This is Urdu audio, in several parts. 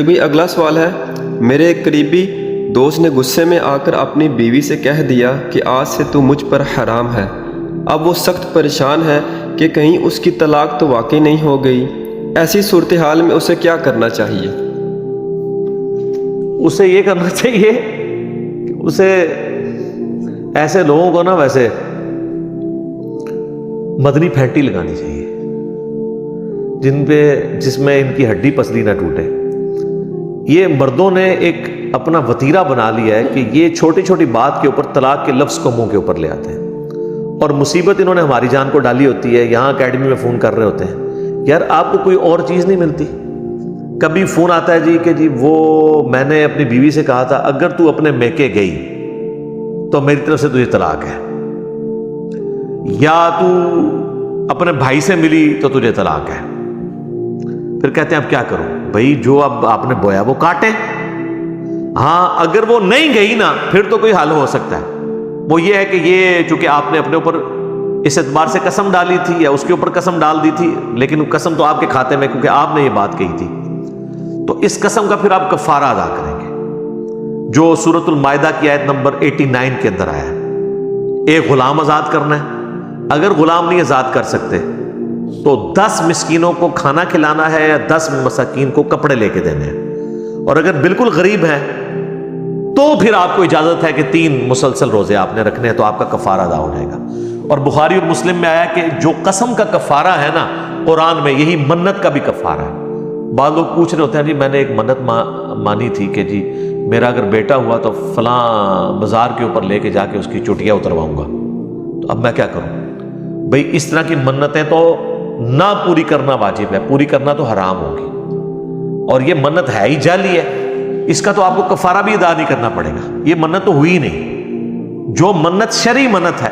بھی اگلا سوال ہے، میرے ایک قریبی دوست نے غصے میں آ کر اپنی بیوی سے کہہ دیا کہ آج سے تو مجھ پر حرام ہے۔ اب وہ سخت پریشان ہے کہ کہیں اس کی طلاق تو واقعی نہیں ہو گئی۔ ایسی صورتحال میں اسے کیا کرنا چاہیے؟ اسے یہ کرنا چاہیے کہ اسے ایسے لوگوں کو نا ویسے مدنی پھینٹی لگانی چاہیے جس میں ان کی ہڈی پسلی نہ ٹوٹے۔ یہ مردوں نے ایک اپنا وتیرہ بنا لیا ہے کہ یہ چھوٹی چھوٹی بات کے اوپر طلاق کے لفظ کو منہ کے اوپر لے آتے ہیں، اور مصیبت انہوں نے ہماری جان کو ڈالی ہوتی ہے۔ یہاں اکیڈمی میں فون کر رہے ہوتے ہیں، یار آپ کو کوئی اور چیز نہیں ملتی؟ کبھی فون آتا ہے جی کہ جی وہ میں نے اپنی بیوی سے کہا تھا اگر تو اپنے میکے گئی تو میری طرف سے تجھے طلاق ہے، یا تو اپنے بھائی سے ملی تو تجھے طلاق ہے۔ پھر کہتے ہیں اب کیا کروں؟ بھائی جو اب آپ نے بویا وہ کاٹے۔ ہاں اگر وہ نہیں گئی نا پھر تو کوئی حل ہو سکتا ہے، وہ یہ ہے کہ یہ چونکہ آپ نے اپنے اوپر اس اعتبار سے قسم ڈالی تھی یا اس کے اوپر قسم ڈال دی تھی، لیکن قسم تو آپ کے کھاتے میں کیونکہ آپ نے یہ بات کہی تھی، تو اس قسم کا پھر آپ کفارہ ادا کریں گے جو سورۃ المائدہ کی آیت نمبر 89 کے اندر آیا ہے۔ ایک غلام آزاد کرنا ہے، اگر غلام نہیں آزاد کر سکتے تو 10 مسکینوں کو کھانا کھلانا ہے یا 10 مساکین کو کپڑے لے کے دینے ہیں، اور اگر بالکل غریب ہیں تو پھر آپ کو اجازت ہے کہ 3 مسلسل روزے آپ نے رکھنے ہیں، تو آپ کا کفارہ ادا ہو جائے گا۔ اور بخاری اور مسلم میں آیا کہ جو قسم کا کفارہ ہے نا قرآن میں، یہی منت کا بھی کفارہ ہے۔ بعض لوگ پوچھ رہے ہوتے ہیں جی میں نے ایک منت مانی تھی کہ جی میرا اگر بیٹا ہوا تو فلاں بازار کے اوپر لے کے جا کے اس کی چوٹیاں اترواؤں گا، تو اب میں کیا کروں؟ بھئی اس طرح کی منتیں تو نہ پوری کرنا واجب ہے، پوری کرنا تو حرام ہوگی، اور یہ منت ہے ہی جعلی ہے، اس کا تو آپ کو کفارہ بھی ادا نہیں کرنا پڑے گا، یہ منت تو ہوئی نہیں۔ جو منت شرعی منت ہے،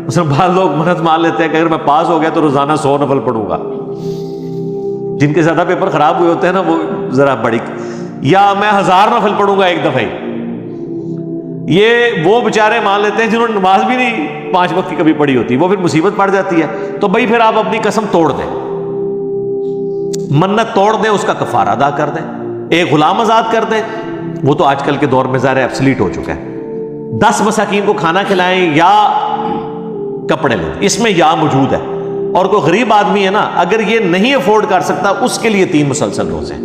اس میں بعض لوگ منت مان لیتے ہیں کہ اگر میں پاس ہو گیا تو روزانہ 100 نفل پڑھوں گا، جن کے زیادہ پیپر خراب ہوئے ہوتے ہیں نا وہ ذرا بڑی، یا میں 1000 نفل پڑھوں گا ایک دفعہ ہی۔ یہ وہ بیچارے مان لیتے ہیں جنہوں نے نماز بھی نہیں 5 وقت کی کبھی پڑھی ہوتی، وہ پھر مصیبت پڑ جاتی ہے۔ تو بھائی پھر آپ اپنی قسم توڑ دیں، منت توڑ دیں، اس کا کفارہ ادا کر دیں، ایک غلام آزاد کر دیں، وہ تو آج کل کے دور میں ظاہر ایبسلیٹ ہو چکا ہے۔ 10 مساکین کو کھانا کھلائیں یا کپڑے لیں، اس میں یا موجود ہے۔ اور کوئی غریب آدمی ہے نا اگر یہ نہیں افورڈ کر سکتا اس کے لیے 3 مسلسل روزے،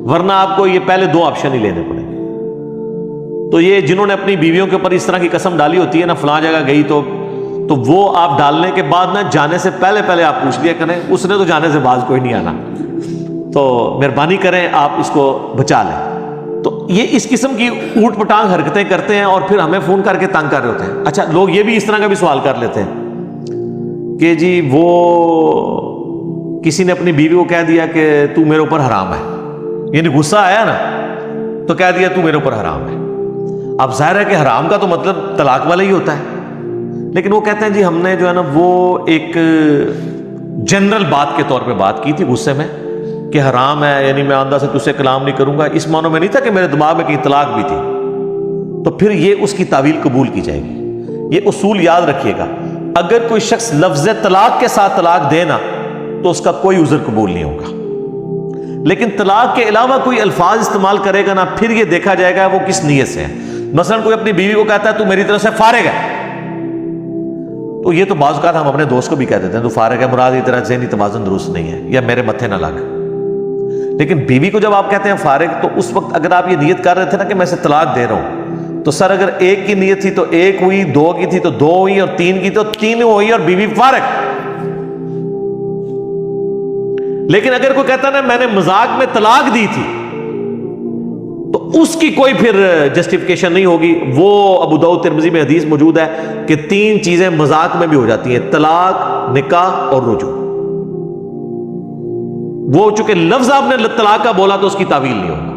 ورنہ آپ کو یہ پہلے 2 آپشن ہی لینے پڑیں گے۔ تو یہ جنہوں نے اپنی بیویوں کے اوپر اس طرح کی قسم ڈالی ہوتی ہے نا فلاں جگہ گئی تو وہ آپ ڈالنے کے بعد نا جانے سے پہلے آپ پوچھ لیا کریں، اس نے تو جانے سے باز کوئی نہیں آنا، تو مہربانی کریں آپ اس کو بچا لیں۔ تو یہ اس قسم کی اوٹ پٹانگ حرکتیں کرتے ہیں اور پھر ہمیں فون کر کے تنگ کر رہے ہوتے ہیں۔ اچھا لوگ یہ بھی اس طرح کا بھی سوال کر لیتے ہیں کہ جی وہ کسی نے اپنی بیوی کو کہہ دیا کہ تو میرے اوپر حرام ہے، یعنی غصہ آیا نا تو کہہ دیا تو میرے اوپر حرام ہے۔ اب ظاہر ہے کہ حرام کا تو مطلب طلاق والا ہی ہوتا ہے، لیکن وہ کہتے ہیں جی ہم نے جو ہے نا وہ ایک جنرل بات کے طور پہ بات کی تھی غصے میں کہ حرام ہے، یعنی میں آندہ سے تجھ سے کلام نہیں کروں گا، اس معنی میں نہیں تھا کہ میرے دماغ میں کہیں طلاق بھی تھی، تو پھر یہ اس کی تعویل قبول کی جائے گی۔ یہ اصول یاد رکھیے گا، اگر کوئی شخص لفظ طلاق کے ساتھ طلاق دے نا تو اس کا کوئی عذر قبول نہیں ہوگا، لیکن طلاق کے علاوہ کوئی الفاظ استعمال کرے گا نا پھر یہ دیکھا جائے گا وہ کس نیت سے ہے۔ مثلا کوئی اپنی بیوی کو کہتا ہے تو میری طرف سے فارغ ہے، تو یہ تو بعض اوقات ہم اپنے دوست کو بھی کہہ دیتے ہیں تو فارغ ہے، مراد یہ طرح ذہنی توازن درست نہیں ہے یا میرے متھے نہ لگ۔ لیکن بیوی کو جب آپ کہتے ہیں فارغ تو اس وقت اگر آپ یہ نیت کر رہے تھے نا کہ میں اسے طلاق دے رہا ہوں، تو سر اگر 1 کی نیت تھی تو 1 ہوئی، 2 کی تھی تو 2 ہوئی، اور 3 کی تو 3 ہوئی، اور بیوی فارغ۔ لیکن اگر کوئی کہتا نا میں نے مذاق میں طلاق دی تھی تو اس کی کوئی پھر جسٹیفیکیشن نہیں ہوگی۔ وہ ابو داؤد ترمذی میں حدیث موجود ہے کہ 3 چیزیں مذاق میں بھی ہو جاتی ہیں، طلاق، نکاح اور رجوع۔ وہ چونکہ لفظ آپ نے طلاق کا بولا تو اس کی تعویل نہیں ہوگا،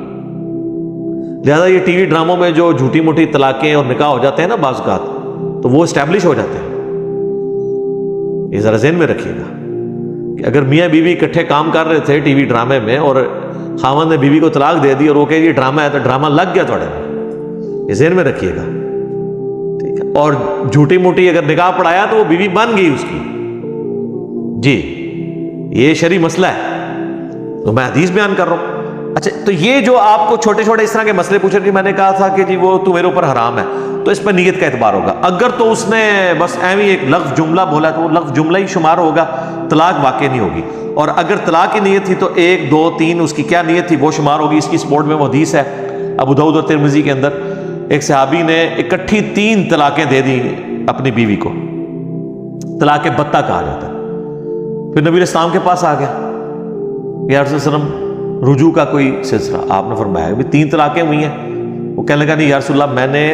لہذا یہ ٹی وی ڈراموں میں جو جھوٹی موٹی طلاقیں اور نکاح ہو جاتے ہیں نا بعض اوقات تو وہ اسٹیبلش ہو جاتے ہیں۔ یہ ذرا ذہن میں رکھیے گا کہ اگر میاں بیوی اکٹھے کام کر رہے تھے ٹی وی ڈرامے میں اور خاوند نے بیوی کو طلاق دے دی اور وہ کہ یہ ڈرامہ ہے تو ڈرامہ لگ گیا تھوڑے میں، یہ ذہن میں رکھیے گا، ٹھیک ہے۔ اور جھوٹی موٹی اگر نکاح پڑھایا تو وہ بیوی بن گئی اس کی، جی یہ شرعی مسئلہ ہے، تو میں حدیث بیان کر رہا ہوں۔ اچھا تو یہ جو آپ کو چھوٹے چھوٹے اس طرح کے مسئلے پوچھ رہے، میں نے کہا تھا کہ جی وہ تو میرے اوپر حرام ہے، تو اس پہ نیت کا اعتبار ہوگا. اگر تو اس نے بس ایویں ایک لفظ جملہ بولا تو وہ لفظ جملہ ہی شمار ہوگا، طلاق واقع نہیں ہوگی. اور اگر طلاق کی نیت تھی تو 1 2 3 اس کی کیا نیت تھی وہ شمار ہوگی. اس کی سپورٹ میں وہ حدیث ہے ابو داؤد اور ترمذی کے اندر، ایک صحابی نے اکٹھی 3 طلاقیں دے دی اپنی بیوی کو، طلاق بتہ کہا جاتا ہے. پھر نبی علیہ السلام کے پاس آ گیا، یا رسول اللہ علیہ وسلم رجوع کا کوئی سلسلہ؟ آپ نے فرمایا کہ 3 طلاقیں ہوئی ہیں. وہ کہنے لگا نہیں یا رسول اللہ، میں نے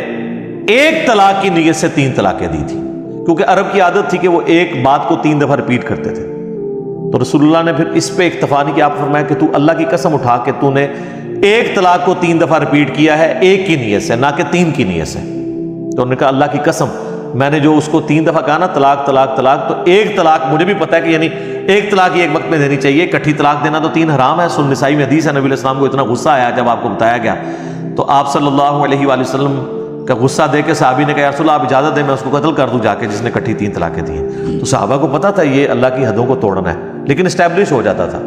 1 طلاق کی نیت سے 3 طلاقیں دی تھی، کیونکہ عرب کی عادت تھی کہ وہ ایک بات کو 3 دفعہ ریپیٹ کرتے تھے. تو رسول اللہ نے پھر اس پہ اکتفا نہیں کیا، آپ فرمایا کہ تو اللہ کی قسم اٹھا کے تو نے 1 طلاق کو 3 دفعہ ریپیٹ کیا ہے 1 کی نیت سے، نہ کہ 3 کی نیت سے. تو انہوں نے کہا اللہ کی قسم میں نے جو اس کو 3 دفعہ کہا نا طلاق طلاق طلاق، تو 1 طلاق مجھے بھی پتا ہے کہ یعنی 1 طلاق ہی ایک وقت میں دینی چاہیے، اکٹھی طلاق دینا تو 3 حرام ہے. سنن نسائی میں حدیث ہے، نبی علیہ السلام کو اتنا غصہ آیا جب آپ کو بتایا گیا، تو آپ صلی اللہ علیہ وآلہ وسلم کا غصہ دے کے صحابی نے کہا یا رسول اللہ آپ اجازت دیں میں اس کو قتل کر دوں جا کے جس نے اکٹھی 3 طلاقیں دی ہیں. تو صحابہ کو پتا تھا یہ اللہ کی حدوں کو توڑنا ہے، لیکن اسٹیبلش ہو جاتا تھا.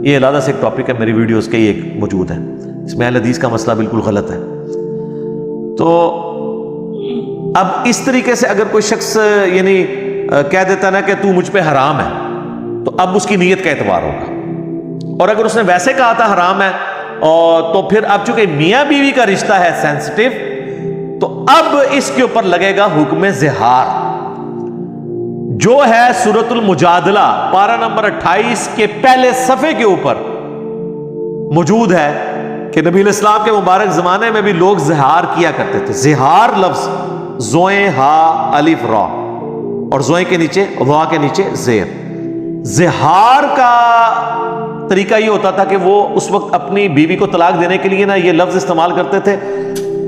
یہ علیحدہ سے ایک ٹاپک ہے، میری ویڈیوز کے ایک موجود ہے، اس میں اہل حدیث کا مسئلہ بالکل غلط ہے. تو اب اس طریقے سے اگر کوئی شخص یعنی کہہ دیتا نا کہ تو مجھ پہ حرام ہے، تو اب اس کی نیت کا اعتبار ہوگا. اور اگر اس نے ویسے کہا تھا حرام ہے، اور تو پھر اب چونکہ میاں بیوی کا رشتہ ہے سینسٹیو، تو اب اس کے اوپر لگے گا حکم زہار، جو ہے سورۃ المجادلہ پارہ نمبر 28 کے پہلے صفحے کے اوپر موجود ہے کہ نبی علیہ السلام کے مبارک زمانے میں بھی لوگ زہار کیا کرتے تھے. زہار لفظ زوئیں ہا الف را اور زوئیں کے نیچے وا کے نیچے زیر. زہار کا طریقہ یہ ہوتا تھا کہ وہ اس وقت اپنی بیوی کو طلاق دینے کے لیے نا یہ لفظ استعمال کرتے تھے،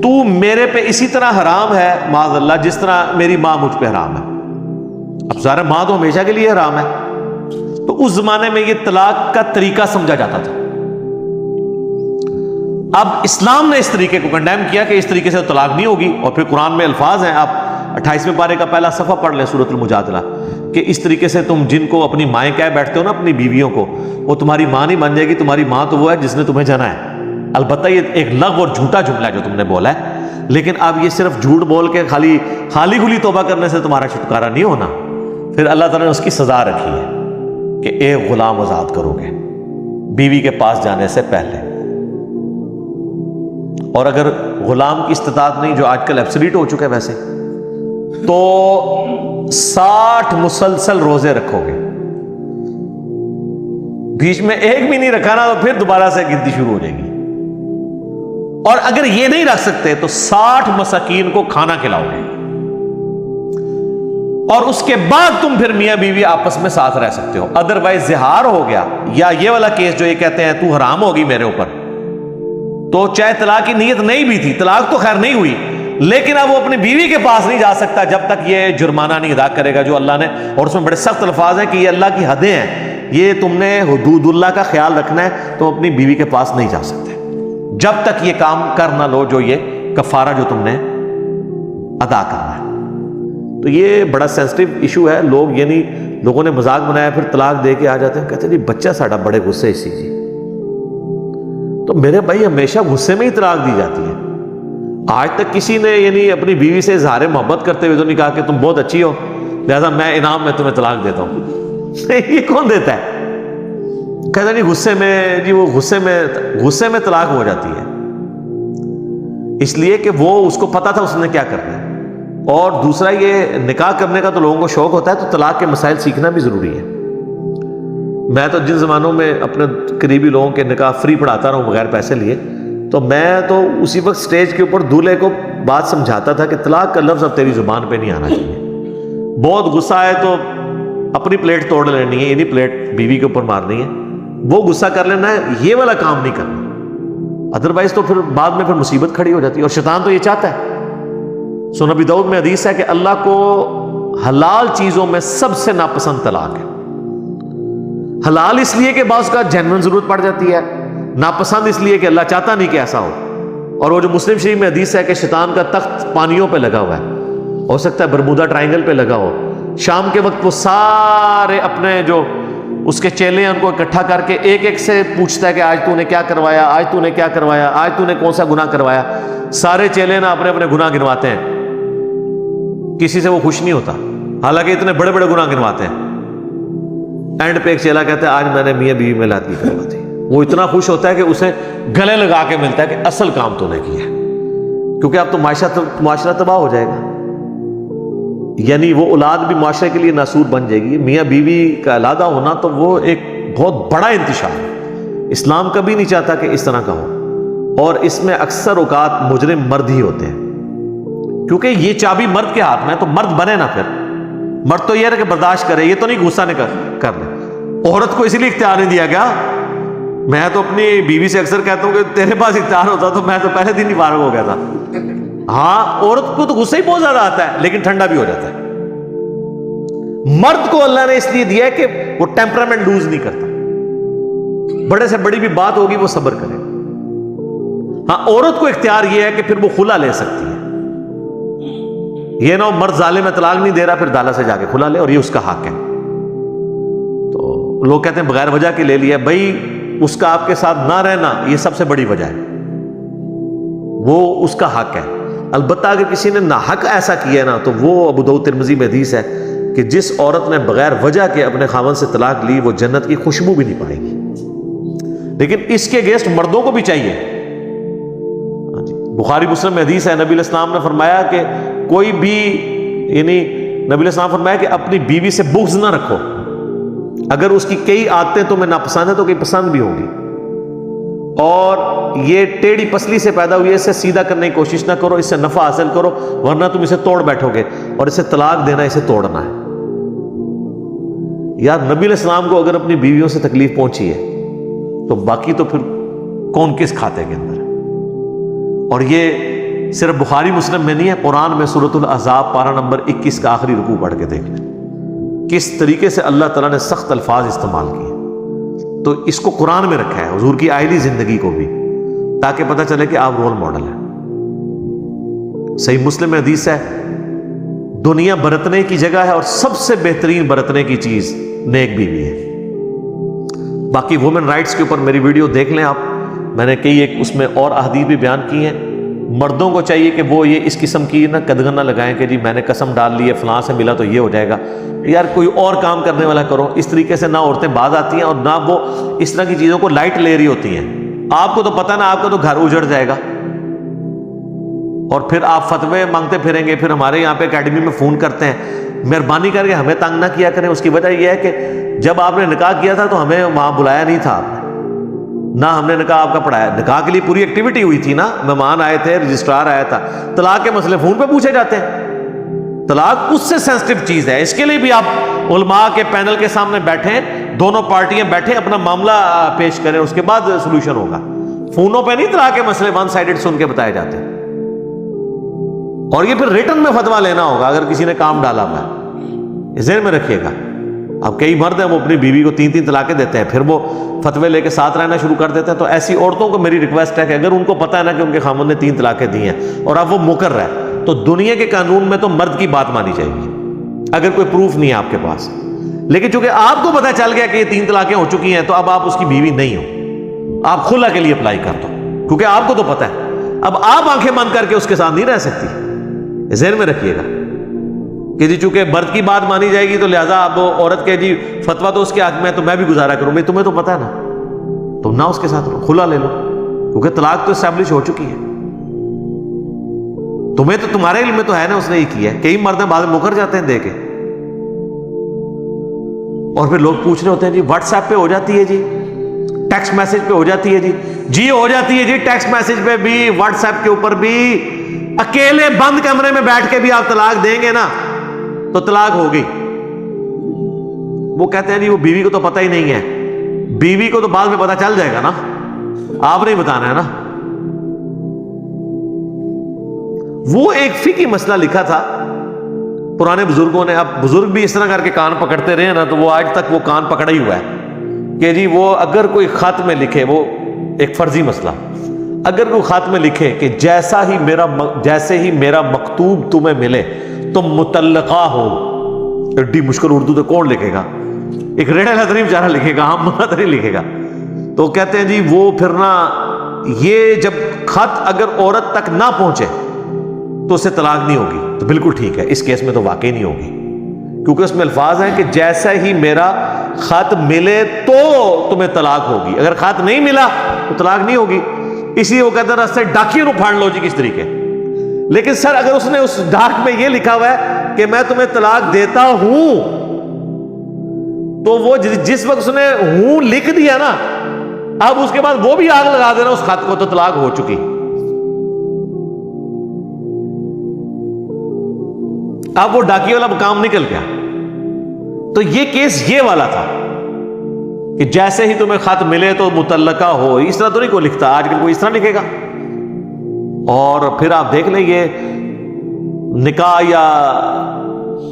تو میرے پہ اسی طرح حرام ہے معاذ اللہ جس طرح میری ماں مجھ پہ حرام ہے. اب ظاہر ماں تو ہمیشہ کے لیے حرام ہے. تو اس زمانے میں یہ طلاق کا طریقہ سمجھا جاتا تھا. اب اسلام نے اس طریقے کو کنڈیم کیا کہ اس طریقے سے طلاق نہیں ہوگی. اور پھر قرآن میں الفاظ ہیں، آپ 28ویں پارے کا پہلا صفحہ پڑھ لیں سورۃ المجادلہ، کہ اس طریقے سے تم جن کو اپنی مائیں کہہ بیٹھتے ہو نا اپنی بیویوں کو، وہ تمہاری ماں نہیں بن جائے گی. تمہاری ماں تو وہ ہے جس نے تمہیں جنا ہے. البتہ یہ ایک لغو اور جھوٹا جملہ ہے جو تم نے بولا ہے، لیکن اب یہ صرف جھوٹ بول کے خالی کھلی توبہ کرنے سے تمہارا چھٹکارا نہیں ہونا. پھر اللہ تعالیٰ نے اس کی سزا رکھی ہے کہ ایک غلام آزاد کرو گے بیوی کے پاس جانے سے پہلے. اور اگر غلام کی استطاعت نہیں، جو آج کل ایبسلیٹ ہو چکا ہے ویسے، تو 60 مسلسل روزے رکھو گے. بیچ میں ایک بھی نہیں رکھا نا تو پھر دوبارہ سے گنتی شروع ہو جائے گی. اور اگر یہ نہیں رکھ سکتے تو 60 مساکین کو کھانا کھلاؤ گے. اور اس کے بعد تم پھر میاں بیوی آپس میں ساتھ رہ سکتے ہو. ادروائز زہار ہو گیا، یا یہ والا کیس جو یہ کہتے ہیں تو حرام ہوگی میرے اوپر، تو چاہے طلاق کی نیت نہیں بھی تھی، طلاق تو خیر نہیں ہوئی، لیکن اب وہ اپنی بیوی کے پاس نہیں جا سکتا جب تک یہ جرمانہ نہیں ادا کرے گا جو اللہ نے، اور اس میں بڑے سخت الفاظ ہیں کہ یہ اللہ کی حدیں ہیں، یہ تم نے حدود اللہ کا خیال رکھنا ہے، تو اپنی بیوی کے پاس نہیں جا سکتے جب تک یہ کام کر نہ لو جو یہ کفارہ جو تم نے ادا کرنا ہے. تو یہ بڑا سینسٹیو ایشو ہے. لوگ یعنی لوگوں نے مذاق بنایا، پھر طلاق دے کے آ جاتے ہیں، کہتے ہیں جی بچہ ساڈا بڑے غصے اسی جی. تو میرے بھائی ہمیشہ غصے میں ہی طلاق دی جاتی ہے. آج تک کسی نے یعنی اپنی بیوی سے اظہار محبت کرتے ہوئے تو نہیں کہا کہ تم بہت اچھی ہو لہذا میں انعام میں تمہیں طلاق دیتا ہوں. یہ کون دیتا ہے؟ کہتا نہیں غصے میں، جی وہ غصے میں طلاق ہو جاتی ہے، اس لیے کہ وہ اس کو پتا تھا اس نے کیا کرنا ہے. اور دوسرا یہ نکاح کرنے کا تو لوگوں کو شوق ہوتا ہے، تو طلاق کے مسائل سیکھنا بھی ضروری ہے. میں تو جن زمانوں میں اپنے قریبی لوگوں کے نکاح فری پڑھاتا رہا ہوں بغیر پیسے لیے، تو میں تو اسی وقت سٹیج کے اوپر دولہے کو بات سمجھاتا تھا کہ طلاق کا لفظ اب تیری زبان پہ نہیں آنا چاہیے. بہت غصہ آئے تو اپنی پلیٹ توڑ لینی ہے، یہ نہیں پلیٹ بیوی کے اوپر مارنی ہے، وہ غصہ کر لینا ہے، یہ والا کام نہیں کرنا. ادروائز تو پھر بعد میں پھر مصیبت کھڑی ہو جاتی ہے. اور شیطان تو یہ چاہتا ہے. سنن ابی داؤد میں حدیث ہے کہ اللہ کو حلال چیزوں میں سب سے ناپسند طلاق ہے. حلال اس لیے کہ بعض کا جینوئن ضرورت پڑ جاتی ہے، ناپسند اس لیے کہ اللہ چاہتا نہیں کہ ایسا ہو. اور وہ جو مسلم شریف میں حدیث ہے کہ شیطان کا تخت پانیوں پہ لگا ہوا ہے، ہو سکتا ہے برمودا ٹرائنگل پہ لگا ہو. شام کے وقت وہ سارے اپنے جو اس کے چیلے ہیں ان کو اکٹھا کر کے ایک ایک سے پوچھتا ہے کہ آج تو نے کیا کروایا، آج تو نے کیا کروایا، آج تو نے کون سا گناہ کروایا. سارے چیلے نا اپنے اپنے گناہ گنواتے ہیں، کسی سے وہ خوش نہیں ہوتا، حالانکہ اتنے بڑے بڑے گناہ گنواتے ہیں. اینڈ پہ ایک چیلا کہتا ہے آج میں نے میاں بیوی میں لات نہیں کروا تھی. وہ اتنا خوش ہوتا ہے کہ اسے گلے لگا کے ملتا ہے کہ اصل کام تو نے کیا ہے، کیونکہ اب تو معاشرہ تباہ ہو جائے گا. یعنی وہ اولاد بھی معاشرے کے لیے ناسور بن جائے گی. میاں بیوی کا علیحدہ ہونا تو وہ ایک بہت بڑا انتشار ہے. اسلام کبھی نہیں چاہتا کہ اس طرح کا ہو، اور اس میں اکثر اوقات مجرم مرد ہی ہوتے ہیں، کیونکہ یہ چابی مرد کے ہاتھ میں ہے. تو مرد بنے نا، پھر مرد تو یہ ہے کہ برداشت کرے، یہ تو نہیں غصہ نہیں کر لے. عورت کو اسی لیے اختیار نہیں دیا گیا. میں تو اپنی بیوی سے اکثر کہتا ہوں کہ تیرے پاس اختیار ہوتا تو میں تو پہلے دن ہی فارغ ہو گیا تھا. ہاں عورت کو تو غصہ ہی بہت زیادہ آتا ہے، لیکن ٹھنڈا بھی ہو جاتا ہے. مرد کو اللہ نے اس لیے دیا ہے کہ وہ ٹیمپرامنٹ لوز نہیں کرتا، بڑے سے بڑی بھی بات ہوگی وہ صبر کرے. ہاں عورت کو اختیار یہ ہے کہ پھر وہ خلا لے سکتی ہے. یہ نہ ہو مرد ظالم میں طلاق نہیں دے رہا پھر دالا سے جا کے کھلا لے، اور یہ اس کا حق ہے. تو لوگ کہتے ہیں بغیر وجہ کے لے لیا. بھائی اس کا آپ کے ساتھ نہ رہنا یہ سب سے بڑی وجہ ہے، وہ اس کا حق ہے. البتہ اگر کسی نے ناحق ایسا کیا ہے نا تو وہ ابو داؤد ترمذی میں حدیث ہے کہ جس عورت نے بغیر وجہ کے اپنے خاوند سے طلاق لی وہ جنت کی خوشبو بھی نہیں پائے گی. لیکن اس کے اگینسٹ مردوں کو بھی چاہیے. بخاری مسلم میں حدیث ہے، نبی علیہ السلام نے فرمایا کہ کوئی بھی، یعنی نبی علیہ السلام فرمایا کہ اپنی بیوی سے بغض نہ رکھو. اگر اس کی کئی عادتیں تمہیں ناپسند ہیں تو کئی پسند بھی ہوں گی، اور یہ ٹیڑھی پسلی سے پیدا ہوئی ہے، اسے سیدھا کرنے کی کوشش نہ کرو، اس سے نفع حاصل کرو، ورنہ تم اسے توڑ بیٹھو گے. اور اسے طلاق دینا، اسے توڑنا ہے. یار نبی علیہ السلام کو اگر اپنی بیویوں سے تکلیف پہنچی ہے تو باقی تو پھر کون کس کھاتے کے اندر ہے. اور یہ صرف بخاری مسلم میں نہیں ہے، قرآن میں سورۃ الاحزاب پارہ نمبر 21 کا آخری رکوع پڑھ کے دیکھ لیں کس طریقے سے اللہ تعالیٰ نے سخت الفاظ استعمال کیے. تو اس کو قرآن میں رکھا ہے، حضور کی آئلی زندگی کو بھی، تاکہ پتہ چلے کہ آپ رول ماڈل ہیں. صحیح مسلم میں حدیث ہے، دنیا برتنے کی جگہ ہے اور سب سے بہترین برتنے کی چیز نیک بیوی ہے. باقی وومن رائٹس کے اوپر میری ویڈیو دیکھ لیں آپ، میں نے کئی ایک اس میں اور احادیث بھی بیان کی ہیں. مردوں کو چاہیے کہ وہ یہ اس قسم کی نہ قدغن نہ لگائیں کہ جی میں نے قسم ڈال لی ہے فلاں سے ملا تو یہ ہو جائے گا. یار کوئی اور کام کرنے والا کرو. اس طریقے سے نہ عورتیں باز آتی ہیں اور نہ وہ اس طرح کی چیزوں کو لائٹ لے رہی ہوتی ہیں. آپ کو تو پتہ نا آپ کا تو گھر اجڑ جائے گا، اور پھر آپ فتوے مانگتے پھریں گے. پھر ہمارے یہاں پہ اکیڈمی میں فون کرتے ہیں، مہربانی کر کے ہمیں تنگ نہ کیا کریں. اس کی وجہ یہ ہے کہ جب آپ نے نکاح کیا تھا تو ہمیں وہاں بلایا نہیں تھا آپ نے، نہ ہم نے نکاح آپ کا پڑھایا. نکاح کے لیے پوری ایکٹیویٹی ہوئی تھی نا، مہمان آئے تھے، رجسٹرار آیا تھا. طلاق کے مسئلے فون پہ پوچھے جاتے ہیں. طلاق اس سے سینسٹیو چیز ہے. اس کے لیے بھی آپ علماء کے پینل کے سامنے بیٹھیں، دونوں پارٹیاں بیٹھیں، اپنا معاملہ پیش کریں، اس کے بعد سولوشن ہوگا. فونوں پہ نہیں طلاق کے مسئلے ون سائیڈڈ سن کے بتائے جاتے ہیں. اور یہ پھر ریٹن میں فتویٰ لینا ہوگا اگر کسی نے کام ڈالا ہوا ہے. ذہن میں رکھیے گا. اب کئی مرد ہیں وہ اپنی بیوی کو 3 طلاقیں دیتے ہیں، پھر وہ فتوے لے کے ساتھ رہنا شروع کر دیتے ہیں. تو ایسی عورتوں کو میری ریکویسٹ ہے کہ اگر ان کو پتہ ہے نا کہ ان کے خامن نے 3 طلاقیں دی ہیں اور اب وہ مقرر ہے، تو دنیا کے قانون میں تو مرد کی بات مانی جائے گی اگر کوئی پروف نہیں ہے آپ کے پاس. لیکن چونکہ آپ کو پتہ چل گیا کہ یہ 3 طلاقیں ہو چکی ہیں تو اب آپ اس کی بیوی نہیں ہو، آپ خلا کے لیے اپلائی کر دو، کیونکہ آپ کو تو پتہ ہے. اب آپ آنکھیں بند کر کے اس کے ساتھ نہیں رہ سکتی. ذہن میں رکھیے گا کہ جی چونکہ مرد کی بات مانی جائے گی تو لہٰذا اب عورت کے جی فتویٰ تو اس کے حق میں تو میں بھی گزارا کروں. بھائی تمہیں تو پتہ ہے نا، تم نہ اس کے ساتھ کھلا لے لو، کیونکہ طلاق تو اسٹیبلش ہو چکی ہے. تمہیں تو تمہارے علم میں تو ہے نا اس نے یہ کیا ہے. کئی مرد بعد مکر جاتے ہیں دے کے، اور پھر لوگ پوچھ رہے ہوتے ہیں جی واٹس ایپ پہ ہو جاتی ہے، جی ٹیکسٹ میسج پہ ہو جاتی ہے، جی ہو جاتی ہے جی ٹیکسٹ میسج پہ بھی، واٹس ایپ کے اوپر بھی. اکیلے بند کمرے میں بیٹھ کے بھی آپ طلاق دیں گے نا تو طلاق ہو گئی. وہ کہتے ہیں جی وہ بیوی کو تو پتہ ہی نہیں ہے. بیوی کو تو بعد میں پتہ چل جائے گا نا، آپ نہیں بتانا ہے نا. وہ ایک فقہی مسئلہ لکھا تھا پرانے بزرگوں نے. اب بزرگ بھی اس طرح کر کے کان پکڑتے رہے نا تو وہ آج تک وہ کان پکڑا ہی ہوا ہے کہ جی وہ اگر کوئی خط میں لکھے، وہ ایک فرضی مسئلہ، اگر کوئی خط میں لکھے کہ جیسے ہی میرا مکتوب تمہیں ملے تم مطلقہ ہو، ایڈی مشکل اردو تو کون لکھے گا. ایک ریڑھ لدری بیچارہ لکھے گا، ہم لدری لکھے گا. تو کہتے ہیں جی وہ پھر نہ، یہ جب خط اگر عورت تک نہ پہنچے تو اس سے طلاق نہیں ہوگی. تو بالکل ٹھیک ہے، اس کیس میں تو واقعی نہیں ہوگی، کیونکہ اس میں الفاظ ہیں کہ جیسا ہی میرا خط ملے تو تمہیں طلاق ہوگی، اگر خط نہیں ملا تو طلاق نہیں ہوگی. اس لیے وہ کہتے ہیں راستے ڈاکیوں کو پھاڑ لو جی کس طریقے. لیکن سر اگر اس نے اس ڈاک میں یہ لکھا ہوا ہے کہ میں تمہیں طلاق دیتا ہوں، تو وہ جس وقت اس نے ہوں لکھ دیا نا، اب اس کے بعد وہ بھی آگ لگا دینا اس خط کو، تو طلاق ہو چکی. اب وہ ڈاکی والا کام نکل گیا. تو یہ کیس یہ والا تھا کہ جیسے ہی تمہیں خط ملے تو متعلقہ ہو. اس طرح تو نہیں کوئی لکھتا، آج کل کوئی اس طرح لکھے گا. اور پھر آپ دیکھ لیں یہ نکاح یا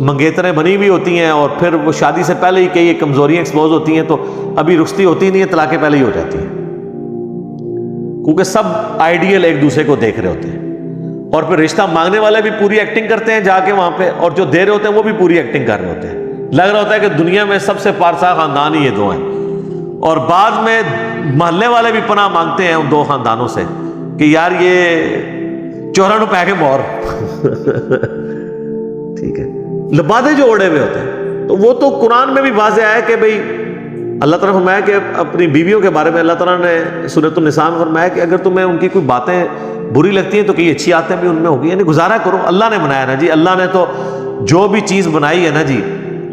منگیتریں بنی ہوئی ہوتی ہیں، اور پھر وہ شادی سے پہلے ہی کئی کمزوریاں ایکسپوز ہوتی ہیں، تو ابھی رخصتی ہوتی نہیں ہے، طلاقیں پہلے ہی ہو جاتی ہیں، کیونکہ سب آئیڈیل ایک دوسرے کو دیکھ رہے ہوتے ہیں. اور پھر رشتہ مانگنے والے بھی پوری ایکٹنگ کرتے ہیں جا کے وہاں پہ، اور جو دے رہے ہوتے ہیں وہ بھی پوری ایکٹنگ کر رہے ہوتے ہیں. لگ رہا ہوتا ہے کہ دنیا میں سب سے پارسا خاندان ہی یہ دو ہیں، اور بعد میں محلے والے بھی پناہ مانگتے ہیں ان دو خاندانوں سے کہ یار یہ چورا نو پہ کے مور ٹھیک ہے. لبادے جو اوڑے ہوئے ہوتے ہیں، تو وہ تو قرآن میں بھی واضح ہے کہ بھئی اللہ تعالیٰ نے فرمایا کہ اپنی بیویوں کے بارے میں اللہ تعالیٰ نے سورۃ النساء میں فرمایا کہ اگر تمہیں ان کی کوئی باتیں بری لگتی ہیں تو کئی اچھی عادتیں بھی ان میں ہوگی، یعنی گزارا کرو. اللہ نے بنایا نا جی، اللہ نے تو جو بھی چیز بنائی ہے نا جی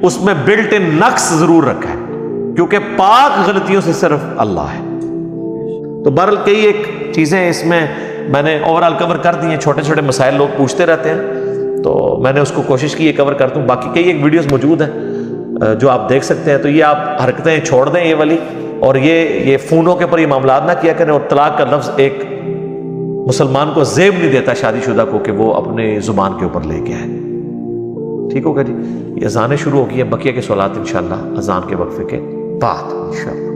اس میں بلٹ ان نقص ضرور رکھا ہے، کیونکہ پاک غلطیوں سے صرف اللہ ہے. تو بہرحال کئی ایک چیزیں اس میں نے اوورآل کور کر دی ہیں. چھوٹے چھوٹے مسائل لوگ پوچھتے رہتے ہیں، تو میں نے اس کو کوشش کی یہ کور کر دوں. باقی کئی ایک ویڈیوز موجود ہیں جو آپ دیکھ سکتے ہیں. تو یہ آپ حرکتیں چھوڑ دیں یہ والی، اور یہ فونوں کے پر یہ معاملات نہ کیا کریں. اور طلاق کا لفظ ایک مسلمان کو زیب نہیں دیتا شادی شدہ کو کہ وہ اپنے زبان کے اوپر لے کے آئے. ٹھیک ہوگا جی. یہ اذانیں شروع ہوگی ہیں، بقیہ کے سوالات انشاءاللہ اذان کے وقفے کے بعد انشاءاللہ.